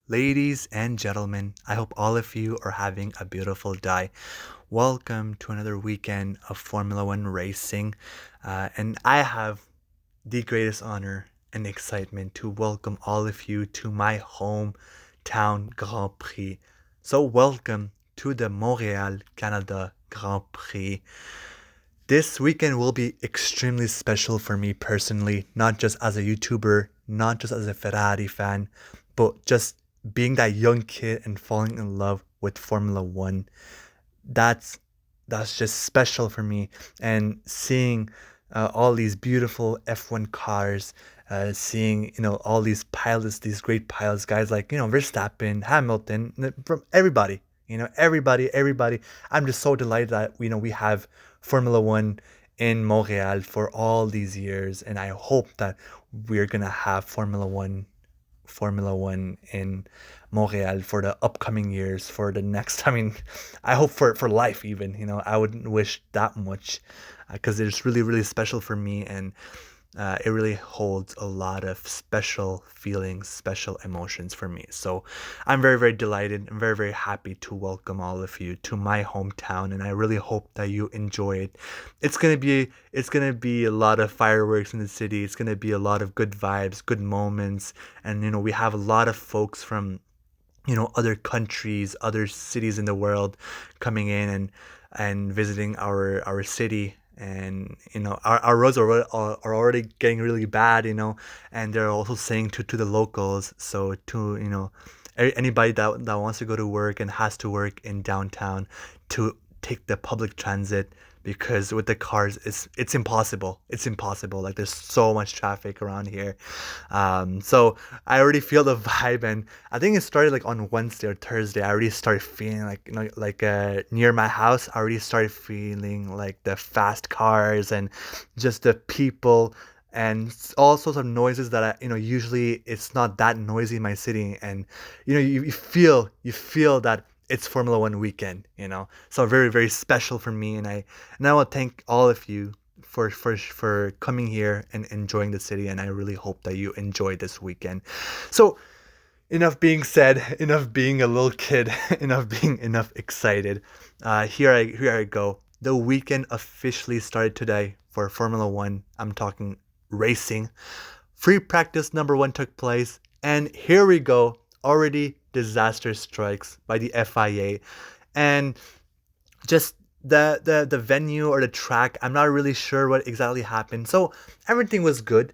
Ladies and gentlemen, I hope all of you are having a beautiful day. Welcome to another weekend of Formula One racing. And I have the greatest honor and excitement to welcome all of you to my hometown Grand Prix. So, welcome to the Montreal, Canada Grand Prix. This weekend will be extremely special for me personally, not just as a YouTuber, not just as a Ferrari fan, but just being that young kid and falling in love with Formula One. That's that's just special for me. And seeing all these beautiful F1 cars, seeing all these pilots, these great pilots, guys like Verstappen, Hamilton, from everybody. Everybody. I'm just so delighted that we have Formula One in Montreal for all these years, and I hope that we're gonna have Formula One in Montreal for the upcoming years, for the next. I mean, I hope for life even. I wouldn't wish that much because it's really really special for me, and it really holds a lot of special feelings, special emotions for me. So I'm very, very delighted. I'm very, very happy to welcome all of you to my hometown, and I really hope that you enjoy it. It's gonna be a lot of fireworks in the city. It's gonna be a lot of good vibes, good moments, and we have a lot of folks from other countries, other cities in the world coming in and visiting our city. And our roads are already getting really bad, and they're also saying to the locals, so to anybody that wants to go to work and has to work in downtown, to take the public transit, because with the cars it's impossible. Like, there's so much traffic around here. So I already feel the vibe, and I think it started like on Wednesday or Thursday. I already started feeling like near my house. I already started feeling like the fast cars and just the people and all sorts of noises that usually it's not that noisy in my city. And you feel that it's Formula One weekend. So very, very special for me. And I want to thank all of you for coming here and enjoying the city, and I really hope that you enjoy this weekend. So, enough being said, enough being a little kid, enough excited. Here I go. The weekend officially started today for Formula One. I'm talking racing. Free practice number one took place, and here we go. Already disaster strikes by the FIA, and just the venue or the track. I'm not really sure what exactly happened. So everything was good.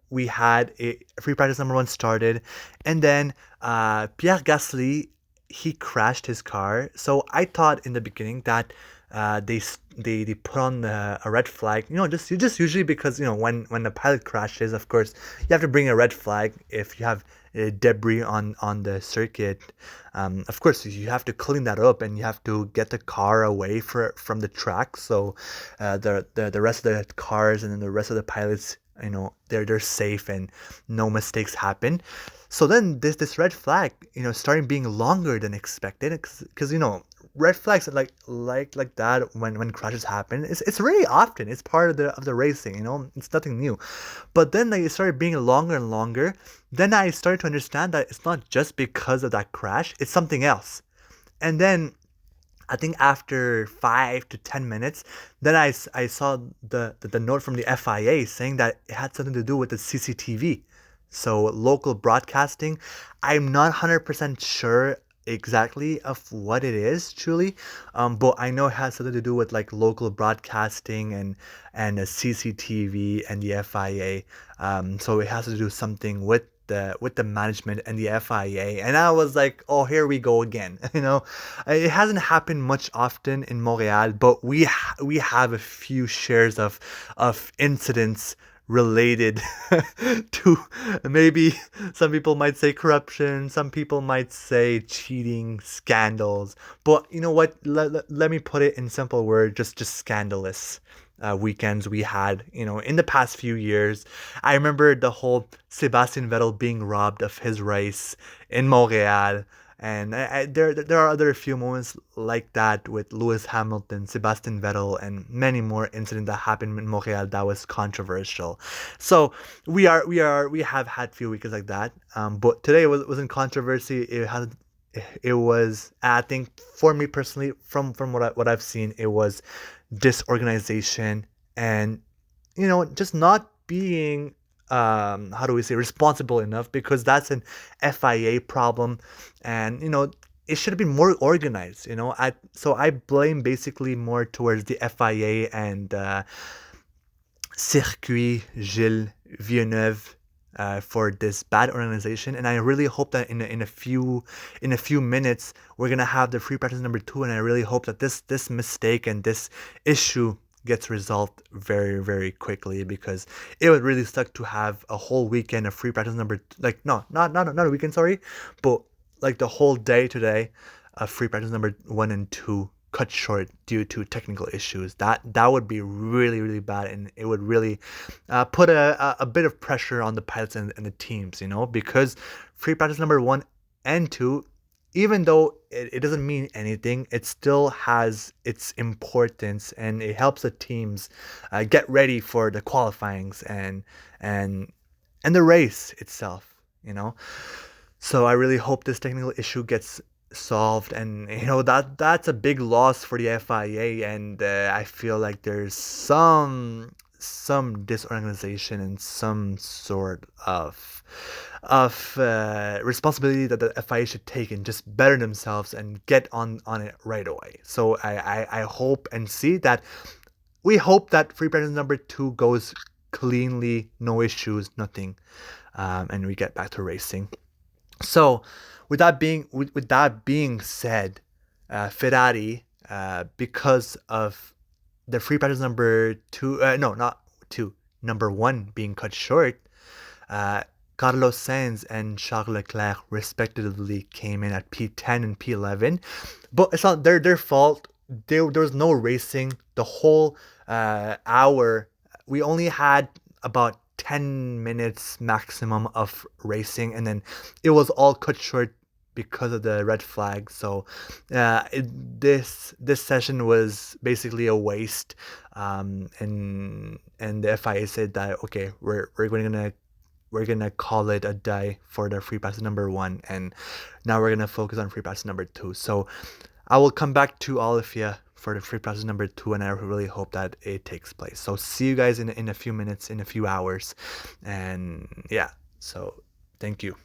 We had a free practice number one started, and then Pierre Gasly, he crashed his car. So I thought in the beginning that they put on a red flag. Just usually, because when the pilot crashes, of course you have to bring a red flag if you have debris on the circuit. Of course, you have to clean that up, and you have to get the car away from the track, so the rest of the cars and then the rest of the pilots, they're safe and no mistakes happen. So then this red flag, starting being longer than expected, because red flags like that when crashes happen. It's really often. It's part of the racing. It's nothing new. But then it started being longer and longer. Then I started to understand that it's not just because of that crash. It's something else. And then I think after 5 to 10 minutes, then I saw the note from the FIA saying that it had something to do with the CCTV. So local broadcasting. I'm not 100% sure exactly of what it is truly, but I know it has something to do with like local broadcasting and a CCTV and the FIA. So it has to do something with the management and the FIA. And I was like, oh, here we go again. It hasn't happened much often in Montreal, but we have a few shares of incidents related to, maybe some people might say corruption, some people might say cheating, scandals. But you know what? Let me put it in simple words, just scandalous weekends we had, in the past few years. I remember the whole Sebastian Vettel being robbed of his race in Montreal, And there are other few moments like that with Lewis Hamilton, Sebastian Vettel, and many more incidents that happened in Montreal that was controversial. So we have had few weekends like that. But today wasn't controversy. It was, I think, for me personally, from what I've seen, it was disorganization and just not being, how do we say, responsible enough, because that's an FIA problem. And it should have been more organized. I blame basically more towards the FIA and Circuit Gilles Villeneuve for this bad organization. And I really hope that in a few minutes we're gonna have the free practice number 2, and I really hope that this mistake and this issue gets resolved very, very quickly, because it would really suck to have a whole weekend of free practice number, like, no, not a weekend, sorry, but like the whole day today of free practice number 1 and 2 cut short due to technical issues. That would be really, really bad, and it would really put a bit of pressure on the pilots and the teams, because free practice number 1 and 2, even though it doesn't mean anything, it still has its importance, and it helps the teams get ready for the qualifyings and the race itself. So I really hope this technical issue gets solved, and that's a big loss for the FIA, and I feel like there's some disorganization and some sort of responsibility that the FIA should take and just better themselves and get on it right away. So I hope and see that we hope that free practice number 2 goes cleanly, no issues, nothing, and we get back to racing. So, with that being said, Ferrari, because of the free practice number 2, no, not 2, number 1 being cut short, Carlos Sainz and Charles Leclerc respectively came in at P10 and P11, but it's not their fault. There was no racing the whole hour. We only had about 10 minutes maximum of racing, and then it was all cut short because of the red flag. So this session was basically a waste, and the FIA said that, okay, we're gonna call it a day for the free pass number 1, and now we're gonna focus on free pass number 2. So I will come back to all of you for the free practice number 2, and I really hope that it takes place. So see you guys in a few minutes, in a few hours, and yeah, so thank you.